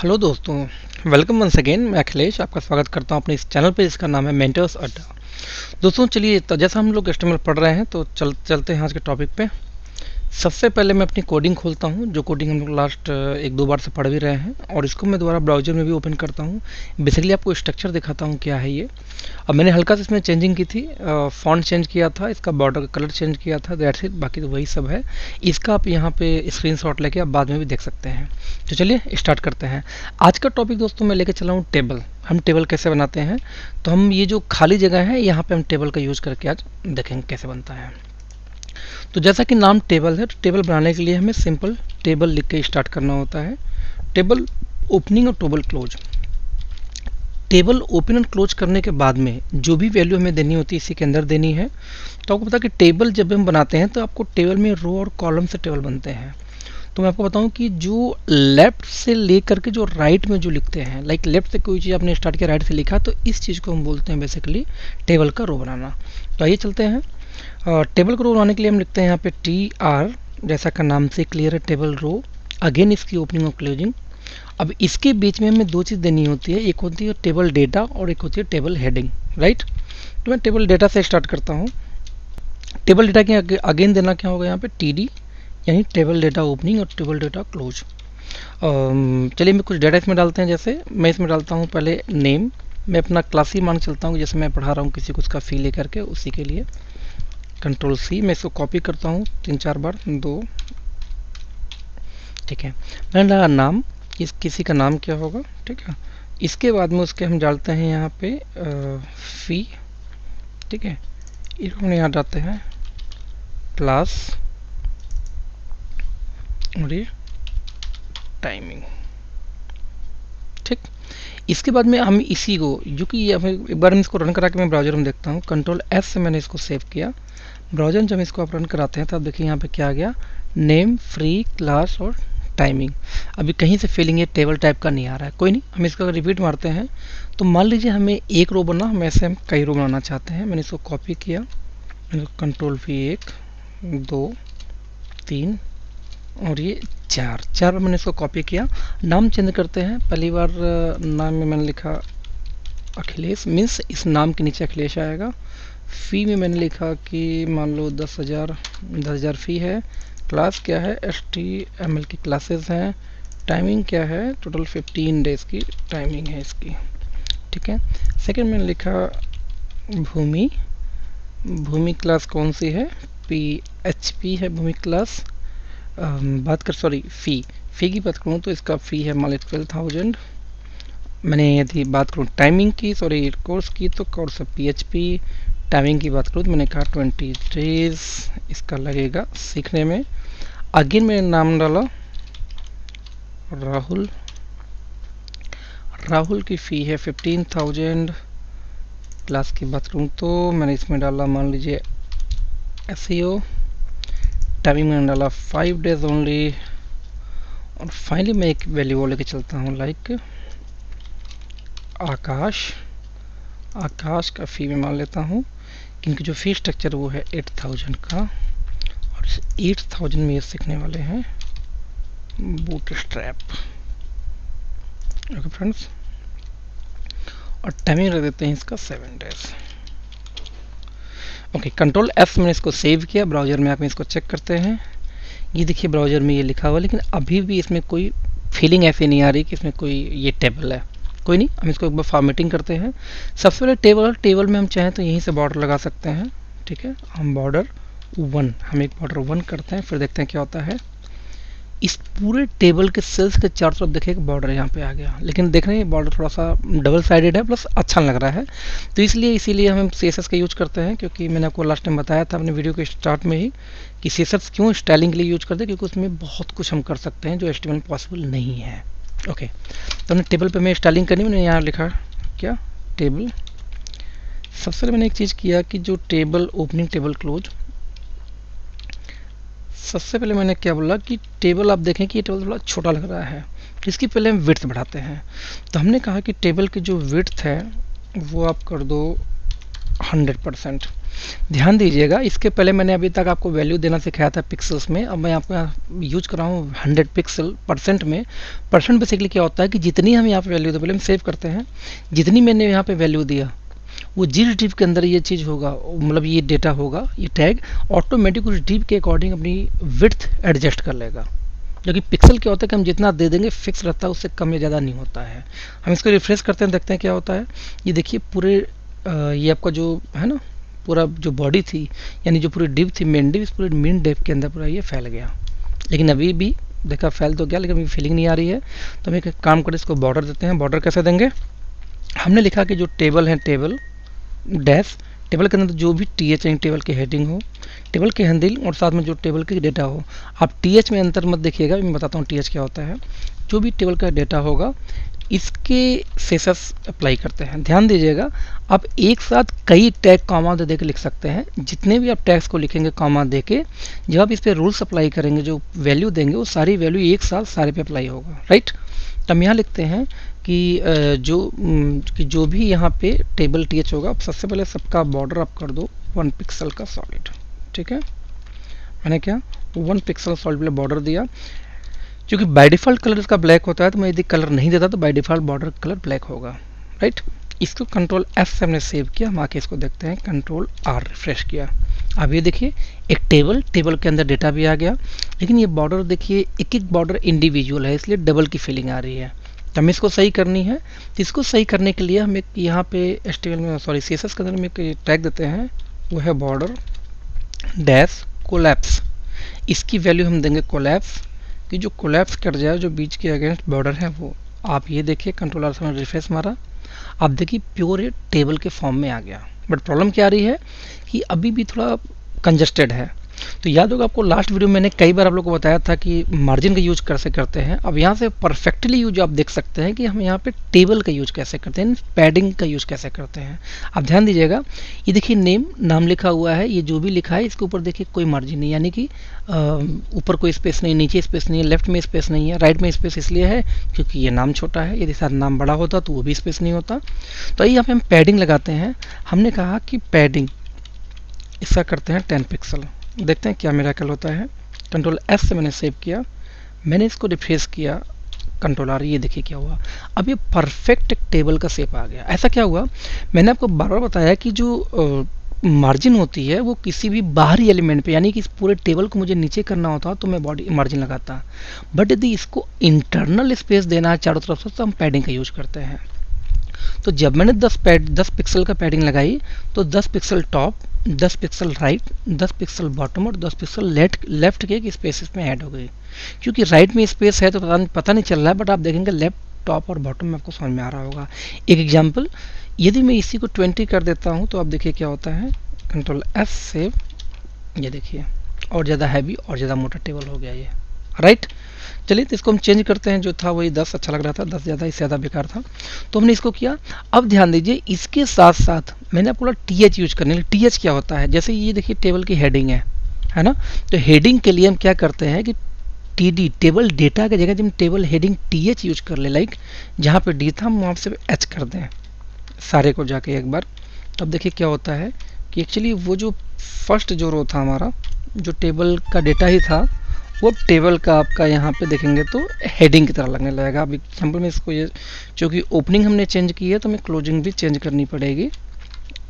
Hello दोस्तों, welcome once again. मैं अखिलेश आपका स्वागत करता हूं अपने इस चैनल पे जिसका नाम है मेंटर्स अड्डा। दोस्तों चलिए, तो जैसा हम लोग एचटीएमएल पढ़ रहे हैं तो चलते हैं आज के टॉपिक पे। सबसे पहले मैं अपनी कोडिंग खोलता हूँ, जो कोडिंग हम लोग लास्ट एक दो बार से पढ़ भी रहे हैं, और इसको मैं दोबारा ब्राउजर में भी ओपन करता हूँ। बेसिकली आपको स्ट्रक्चर दिखाता हूँ क्या है ये। अब मैंने हल्का सा इसमें चेंजिंग की थी, फॉन्ट चेंज किया था, इसका बॉर्डर का कलर चेंज किया था, दैट्स इट। बाकी तो वही सब है। इसका आप यहाँ पे स्क्रीनशॉट लेके आप बाद में भी देख सकते हैं। तो चलिए स्टार्ट करते हैं। आज का टॉपिक दोस्तों मैं लेके चला हूँ टेबल। हम टेबल कैसे बनाते हैं, तो हम ये जो खाली जगह है यहाँ पे हम टेबल का यूज़ करके आज देखेंगे कैसे बनता है। तो जैसा कि नाम टेबल है, तो टेबल बनाने के लिए हमें सिंपल टेबल लिख के स्टार्ट करना होता है। टेबल ओपनिंग और टेबल क्लोज। टेबल ओपन और क्लोज करने के बाद में जो भी वैल्यू हमें देनी होती है इसी के अंदर देनी है। तो आपको पता है कि टेबल जब हम बनाते हैं तो आपको टेबल में रो और कॉलम से टेबल बनते हैं। तो मैं आपको बताऊं कि जो लेफ्ट से लेकर के जो राइट में जो लिखते हैं, लाइक लेफ्ट से कोई चीज़ आपने स्टार्ट किया, राइट से लिखा, तो इस चीज़ को हम बोलते हैं बेसिकली टेबल का रो बनाना। तो आइए चलते हैं। टेबल को रो बनाने के लिए हम लिखते हैं यहाँ पे टी आर, जैसा का नाम से क्लियर है, टेबल रो। अगेन इसकी ओपनिंग और क्लोजिंग। अब इसके बीच में हमें दो चीज़ देनी होती है, एक होती है टेबल डेटा और एक होती है टेबल हेडिंग, राइट। तो मैं टेबल डेटा से स्टार्ट करता हूँ। टेबल डेटा के अगेन देना क्या होगा यहाँ पे, टी डी, यानी टेबल डेटा ओपनिंग और टेबल डेटा क्लोज। चलिए मैं कुछ डेटा इसमें डालते हैं। जैसे मैं इसमें डालता हूँ पहले नेम। मैं अपना क्लास ही मान चलता हूँ, जैसे मैं पढ़ा रहा हूँ किसी को उसका फी लेकर के, उसी के लिए कंट्रोल सी। मैं इसको कॉपी करता हूँ 3-4 बार, 2, ठीक है। मैंने डाला नाम, किसी का नाम क्या होगा, ठीक है। इसके बाद में उसके हम डालते हैं यहाँ पे फी, ठीक है। इसको हम यहाँ डालते हैं क्लास और ये टाइमिंग, ठीक। इसके बाद में हम इसी को, जो कि एक बार मैं इसको रन करा के मैं ब्राउजर में देखता हूँ, कंट्रोल एस से मैंने इसको सेव किया। ब्राउजर जब इसको आप रन कराते हैं तो आप देखिए यहाँ पे क्या आ गया, नेम, फ्री, क्लास और टाइमिंग। अभी कहीं से फीलिंग ये टेबल टाइप का नहीं आ रहा है, कोई नहीं, हम इसका रिपीट मारते हैं। तो मान लीजिए हमें एक रो बनना, हम ऐसे हम कई रो बनाना चाहते हैं। मैंने इसको कॉपी किया, कंट्रोल वी, 1, 2, 3 और ये 4 बार मैंने इसको कॉपी किया। नाम चेंज करते हैं। पहली बार नाम में मैंने लिखा अखिलेश, मीन्स इस नाम के नीचे अखिलेश आएगा। फ़ी में मैंने लिखा कि मान लो 10,000 फ़ी है। क्लास क्या है, HTML की क्लासेस हैं। टाइमिंग क्या है, टोटल 15 डेज़ की टाइमिंग है इसकी, ठीक है। सेकंड मैंने लिखा भूमि। भूमि क्लास कौन सी है, PHP है भूमि क्लास। फ़ी की बात करूँ तो इसका फ़ी है मान ली 12,000। मैंने यदि बात करूँ टाइमिंग की, सॉरी कोर्स की, तो कोर्स PHP। टाइमिंग की बात करूँ तो मैंने कहा 20 डेज़ इसका लगेगा सीखने में। अगेन मैंने नाम डाला राहुल। राहुल की फ़ी है 15,000। क्लास की बात करूँ तो मैंने इसमें डाला मान लीजिए SEO। टाइमिंग मैंने डाला 5 डेज़ ओनली। और फाइनली मैं एक वैल्यू लेके चलता हूँ, लाइक आकाश। आकाश का फ़ी में मान लेता हूँ, क्योंकि जो फ़ी स्ट्रक्चर वो है 8,000 का, और इस 8,000 में ये सीखने वाले हैं बूटस्ट्रैप, ओके फ्रेंड्स। और टाइमिंग रख देते हैं इसका 7 डेज़। ओके, कंट्रोल एफ मैंने इसको सेव किया। ब्राउज़र में आप इसको चेक करते हैं, ये देखिए ब्राउज़र में ये लिखा हुआ, लेकिन अभी भी इसमें कोई फीलिंग ऐसी नहीं आ रही कि इसमें कोई ये टेबल है। कोई नहीं, हम इसको एक बार फॉर्मेटिंग करते हैं। सबसे पहले टेबल में हम चाहें तो यहीं से बॉर्डर लगा सकते हैं, ठीक है। हम बॉर्डर 1, हम एक बॉर्डर 1 करते हैं, फिर देखते हैं क्या होता है। इस पूरे टेबल के सेल्स के चारों तरफ देखिए बॉर्डर यहाँ पे आ गया, लेकिन देख रहे हैं बॉर्डर थोड़ा सा डबल साइडेड है, प्लस अच्छा लग रहा है। तो इसीलिए हम CSS का यूज करते हैं, क्योंकि मैंने आपको लास्ट टाइम बताया था अपने वीडियो के स्टार्ट में ही कि CSS क्यों स्टाइलिंग के लिए यूज करते हैं, क्योंकि उसमें बहुत कुछ हम कर सकते हैं जो HTML पॉसिबल नहीं है। ओके, तो हमने टेबल पे मैं स्टाइलिंग करनी, मैंने यहाँ लिखा क्या, टेबल। सबसे पहले मैंने एक चीज़ किया कि जो टेबल ओपनिंग, टेबल क्लोज, सबसे पहले मैंने क्या बोला कि टेबल, आप देखें कि ये टेबल थोड़ा छोटा लग रहा है, इसकी पहले हम विड्थ बढ़ाते हैं। तो हमने कहा कि टेबल की जो विड्थ है वो आप कर दो 100%। ध्यान दीजिएगा, इसके पहले मैंने अभी तक आपको वैल्यू देना सिखाया था पिक्सल्स में, अब मैं आपको यहाँ यूज कर रहा हूँ 100 पिक्सल परसेंट में। परसेंट बेसिकली क्या होता है कि जितनी हम यहाँ पे वैल्यू, तो पहले हम सेव करते हैं, जितनी मैंने यहाँ पे वैल्यू दिया वो जिस डिप के अंदर ये चीज़ होगा, मतलब ये डेटा होगा, ये टैग ऑटोमेटिक उस डिप के अकॉर्डिंग अपनी विड्थ एडजस्ट कर लेगा। जो कि पिक्सल क्या होता है कि हम जितना दे देंगे फिक्स रहता है, उससे कम या ज़्यादा नहीं होता है। हम इसको रिफ्रेश करते हैं, देखते हैं क्या होता है। ये देखिए पूरे ये आपका जो है ना, पूरा जो बॉडी थी यानी जो पूरी डिप थी, मेन डिप, इस पूरे मेन डिप के अंदर पूरा ये फैल गया। लेकिन अभी भी देखा फैल तो गया, लेकिन अभी फीलिंग नहीं आ रही है। तो हम एक काम करें, इसको बॉर्डर देते हैं। बॉर्डर कैसे देंगे, हमने लिखा कि जो टेबल है, टेबल डैश, टेबल के अंदर जो भी टी एच टेबल की हेडिंग हो, टेबल की हैंडल और साथ में जो टेबल की डेटा हो। आप टी एच में अंतर मत देखिएगा, मैं बताता हूँ टी एच क्या होता है। जो भी टेबल का डेटा होगा इसके सेसेस अप्लाई करते हैं। ध्यान दीजिएगा, आप एक साथ कई टैग कॉमा दे के लिख सकते हैं। जितने भी आप टैग्स को लिखेंगे कॉमा दे के, जब आप इस पर रूल्स अप्लाई करेंगे, जो वैल्यू देंगे वो सारी वैल्यू एक साथ सारे पे अप्लाई होगा, राइट। तो हम यहाँ लिखते हैं कि जो भी यहाँ पे टेबल टी एच होगा, सबसे पहले सबका बॉर्डर आप कर दो 1 पिक्सल का सॉलिड, ठीक है। मैंने क्या 1 पिक्सल सॉलिड बॉर्डर दिया। क्योंकि बाय डिफ़ॉल्ट कलर इसका ब्लैक होता है, तो मैं यदि कलर नहीं देता तो by default border colour black होगा, राइट। इसको कंट्रोल एस से हमने सेव किया। हम आके इसको देखते हैं, कंट्रोल आर रिफ्रेश किया। अब ये देखिए एक टेबल के अंदर डेटा भी आ गया, लेकिन ये बॉर्डर देखिए एक एक बॉर्डर इंडिविजुअल है, इसलिए डबल की फीलिंग आ रही है। तो हमें इसको सही करनी है। तो इसको सही करने के लिए हम एक यहाँ पे HTML में, सॉरी CSS के अंदर में एक टैग देते हैं, वो है बॉर्डर डैश कोलैप्स। इसकी वैल्यू हम देंगे कोलैप्स, कि जो कोलैप्स कर जाए, जो बीच के अगेंस्ट बॉर्डर है वो। आप ये देखिए कंट्रोल आर से रिफ्रेश मारा, आप देखिए प्योर टेबल के फॉर्म में आ गया। बट प्रॉब्लम क्या आ रही है कि अभी भी थोड़ा कंजस्टेड है। तो याद होगा आपको, लास्ट वीडियो में मैंने कई बार आप लोग को बताया था कि मार्जिन का यूज कैसे करते हैं। अब यहाँ से परफेक्टली यूज आप देख सकते हैं कि हम यहाँ पे टेबल का यूज कैसे करते हैं, पैडिंग का यूज कैसे करते हैं। आप ध्यान दीजिएगा, ये देखिए नाम लिखा हुआ है, ये जो भी लिखा है इसके ऊपर देखिए कोई मार्जिन नहीं, यानी कि ऊपर कोई स्पेस नहीं, नीचे स्पेस नहीं है, लेफ्ट में स्पेस नहीं है, राइट में स्पेस इसलिए है क्योंकि ये नाम छोटा है। यदि साथ नाम बड़ा होता तो वो भी स्पेस नहीं होता। तो यहाँ पे हम पैडिंग लगाते हैं। हमने कहा कि पैडिंग इसका करते हैं 10 पिक्सल। देखते हैं क्या मेरा कल होता है। कंट्रोल एस से मैंने सेव किया, मैंने इसको रिफ्रेश किया, कंट्रोल आर, ये देखिए क्या हुआ। अब ये परफेक्ट टेबल का शेप आ गया। ऐसा क्या हुआ, मैंने आपको बार बार बताया कि जो मार्जिन होती है वो किसी भी बाहरी एलिमेंट पे, यानी कि इस पूरे टेबल को मुझे नीचे करना होता तो मैं बॉडी मार्जिन लगाता। बट यदि इसको इंटरनल स्पेस देना है चारों तरफ से, तो हम पैडिंग का यूज करते हैं। तो जब मैंने 10 पिक्सल का पैडिंग लगाई, तो 10 pixel top, 10 pixel right, 10 pixel bottom और 10 पिक्सल लेफ्ट के स्पेसेस में ऐड हो गई। क्योंकि राइट में स्पेस है तो पता नहीं चल रहा है, बट आप देखेंगे लेफ्ट, टॉप और बॉटम में आपको समझ में आ रहा होगा। एक एग्जांपल, यदि मैं इसी को 20 कर देता हूं, तो आप देखिए क्या होता है। कंट्रोल एस सेव, ये देखिए और ज़्यादा हैवी और ज़्यादा मोटा टेबल हो गया ये, राइट। चलिए तो इसको हम चेंज करते हैं। जो था वही 10 अच्छा लग रहा था, 10 ज़्यादा, इससे ज़्यादा बेकार था, तो हमने इसको किया। अब ध्यान दीजिए, इसके साथ साथ मैंने आपको बोला TH यूज करने के लिए। TH क्या होता है, जैसे ये देखिए टेबल की हेडिंग है ना। तो हेडिंग के लिए हम क्या करते हैं कि TD, टेबल डेटा की जगह जब हम टेबल हेडिंग TH यूज कर ले, लाइक जहाँ पे D था हम वहाँ से H कर दें सारे को जाके एक बार। तब देखिए क्या होता है कि एक्चुअली वो जो फर्स्ट जो रो था हमारा, जो टेबल का डेटा ही था, वो टेबल का आपका यहाँ पे देखेंगे तो हेडिंग की तरह लगने लगेगा। अब एग्जाम्पल में इसको, ये चूँकि ओपनिंग हमने चेंज की है तो हमें क्लोजिंग भी चेंज करनी पड़ेगी।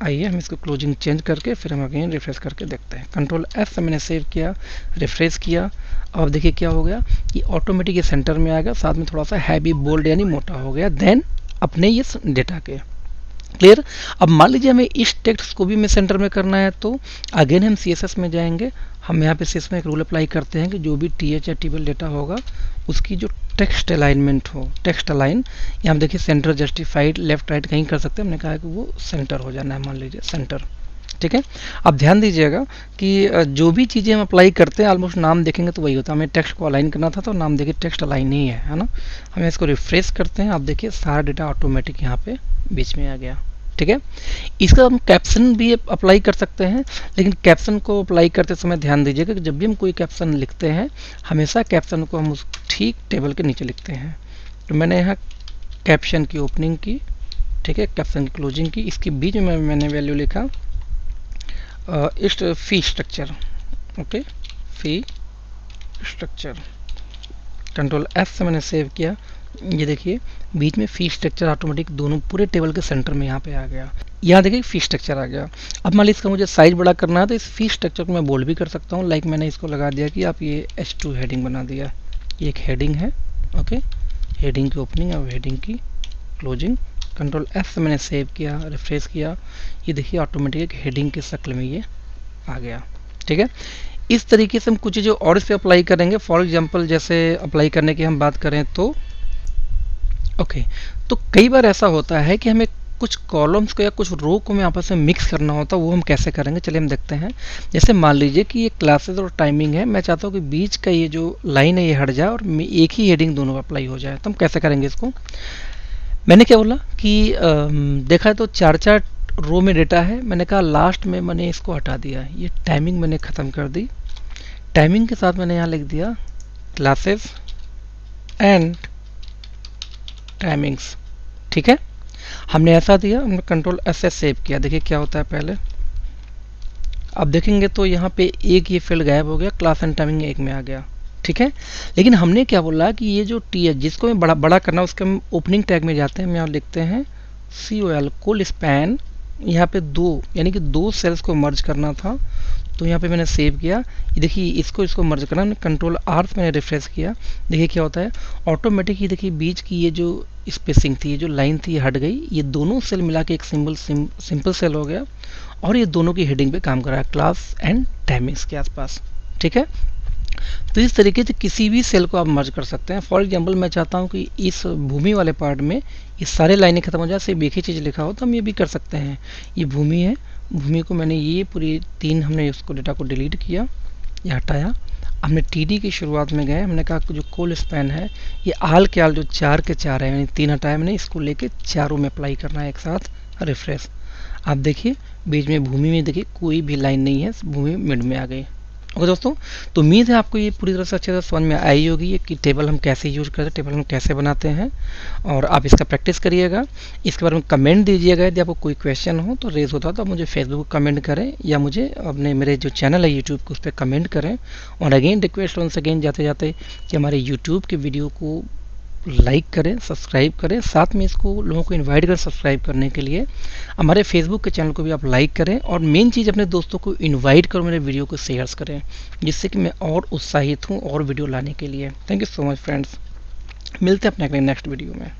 आइए हम इसको क्लोजिंग चेंज करके फिर हम अगेन रिफ्रेश करके देखते हैं। कंट्रोल एफ से मैंने सेव किया, रिफ्रेश किया। अब देखिए क्या हो गया कि ऑटोमेटिक ये सेंटर में आ गया, साथ में थोड़ा सा हैवी बोल्ड यानी मोटा हो गया, देन अपने ये डेटा के। क्लियर। अब मान लीजिए हमें इस टेक्स्ट को भी मैं सेंटर में करना है, तो अगेन हम CSS में जाएंगे। हम यहाँ पे CSS में एक रूल अप्लाई करते हैं कि जो भी TH या टेबल डेटा होगा उसकी जो टेक्स्ट अलाइनमेंट हो, टेक्स्ट अलाइन, यहाँ हम देखिए सेंटर जस्टिफाइड, लेफ्ट राइट कहीं कर सकते हैं। हमने कहा है कि वो सेंटर हो जाना है, मान लीजिए सेंटर, ठीक है। अब ध्यान दीजिएगा कि जो भी चीज़ें हम अप्लाई करते हैं ऑलमोस्ट नाम देखेंगे तो वही होता है। हमें टेक्स्ट को अलाइन करना था तो नाम देखिए टेक्स्ट अलाइन ही है ना। हमें इसको रिफ्रेश करते हैं, आप देखिए सारा डेटा ऑटोमेटिक यहाँ पे बीच में आ गया, ठीक है। इसका हम कैप्शन भी अप्लाई कर सकते हैं, लेकिन कैप्शन को अप्लाई करते समय ध्यान दीजिएगा कि जब भी हम कोई कैप्शन लिखते हैं हमेशा कैप्शन को हम उस ठीक टेबल के नीचे लिखते हैं। तो मैंने यहाँ कैप्शन की ओपनिंग की, ठीक है, कैप्शन की क्लोजिंग की, इसके बीच में मैंने वैल्यू लिखा east fee structure, okay, fee structure, control F से मैंने सेव किया। ये देखिए बीच में फी स्ट्रक्चर ऑटोमेटिक दोनों पूरे टेबल के सेंटर में यहाँ पे आ गया। यहाँ देखिए फी स्ट्रक्चर आ गया। अब मान लीजिए इसका मुझे साइज बड़ा करना है तो इस फी स्ट्रक्चर को मैं बोल्ड भी कर सकता हूँ। लाइक मैंने इसको लगा दिया कि आप ये H2 हेडिंग बना दिया। ये एक हेडिंग है, ओके, हेडिंग की ओपनिंग और हेडिंग की क्लोजिंग। कंट्रोल एफ से मैंने सेव किया, रिफ्रेश किया। ये देखिए ऑटोमेटिक एक हेडिंग के शक्ल में ये आ गया। ठीक है, इस तरीके से हम कुछ चीज़ें और इस पे अप्लाई करेंगे। फॉर एग्जांपल जैसे अप्लाई करने की हम बात करें तो ओके, तो कई बार ऐसा होता है कि हमें कुछ कॉलम्स को या कुछ रो को हमें आपस में मिक्स करना होता है। वो हम कैसे करेंगे, चलिए हम देखते हैं। जैसे मान लीजिए कि ये क्लासेस और टाइमिंग है, मैं चाहता हूँ कि बीच का ये जो लाइन है ये हट जाए और एक ही हेडिंग दोनों पर अप्लाई हो जाए। तो हम कैसे करेंगे इसको? मैंने क्या बोला कि देखा तो 4-4 रो में डेटा है। मैंने कहा लास्ट में मैंने इसको हटा दिया, ये टाइमिंग मैंने ख़त्म कर दी। टाइमिंग के साथ मैंने यहाँ लिख दिया क्लासेस एंड टाइमिंग्स। ठीक है, हमने ऐसा दिया, हमने कंट्रोल एस से सेव किया। देखिए क्या होता है पहले, अब देखेंगे तो यहाँ पे एक ये फील्ड गायब हो गया, क्लास एंड टाइमिंग एक में आ गया। ठीक है, लेकिन हमने क्या बोला कि ये जो टी है जिसको मैं बड़ा करना उसके हम ओपनिंग टैग में जाते हैं। हम यहाँ लिखते हैं COL कोल स्पैन, यहाँ पे 2 यानी कि 2 सेल्स को मर्ज करना था। तो यहाँ पे मैंने सेव किया। ये देखिए इसको मर्ज करना, मैंने कंट्रोल R से मैंने रिफ्रेश किया। देखिए क्या होता है ऑटोमेटिक, ये देखिए बीच की ये जो स्पेसिंग थी, ये जो लाइन थी, ये हट गई। ये दोनों सेल मिला के एक सिंपल सेल हो गया और ये दोनों की हेडिंग पे काम कर रहा है, क्लास एंड टाइमिंग्स के आसपास। ठीक है, तो इस तरीके से किसी भी सेल को आप मर्ज कर सकते हैं। फॉर एग्जांपल मैं चाहता हूं कि इस भूमि वाले पार्ट में ये सारे लाइनें खत्म हो जाए, सिर्फ एक ही चीज़ लिखा हो, तो हम ये भी कर सकते हैं। ये भूमि है, भूमि को मैंने ये पूरी 3 हमने उसको डेटा को डिलीट किया, ये हटाया। हमने TD की शुरुआत में गए, हमने कहा कि जो कोल स्पैन है ये आल के आल जो 4 के 4 है, यानी 3 हटाया मैंने, इसको लेके चारों में अप्लाई करना है एक साथ। रिफ्रेश, आप देखिए बीच में भूमि में देखिए कोई भी लाइन नहीं है, भूमि मिड में आ गई। ओके दोस्तों, तो उम्मीद है आपको ये पूरी तरह से अच्छे से समझ में आई होगी कि टेबल हम कैसे यूज करते हैं, टेबल हम कैसे बनाते हैं, और आप इसका प्रैक्टिस करिएगा। इसके बारे में कमेंट दीजिएगा। यदि आपको कोई क्वेश्चन हो तो रेज होता तो आप मुझे फेसबुक कमेंट करें या मुझे अपने मेरे जो चैनल है यूट्यूब को उस पर कमेंट करें। और अगेन रिक्वेस्ट वंस अगेन जाते जाते कि हमारे यूट्यूब के वीडियो को लाइक करें, सब्सक्राइब करें, साथ में इसको लोगों को इनवाइट करें सब्सक्राइब करने के लिए। हमारे फेसबुक के चैनल को भी आप लाइक करें और मेन चीज़ अपने दोस्तों को इनवाइट करो, मेरे वीडियो को शेयर्स करें, जिससे कि मैं और उत्साहित हूँ और वीडियो लाने के लिए। Thank you so much friends, मिलते हैं अपने नेक्स्ट वीडियो में।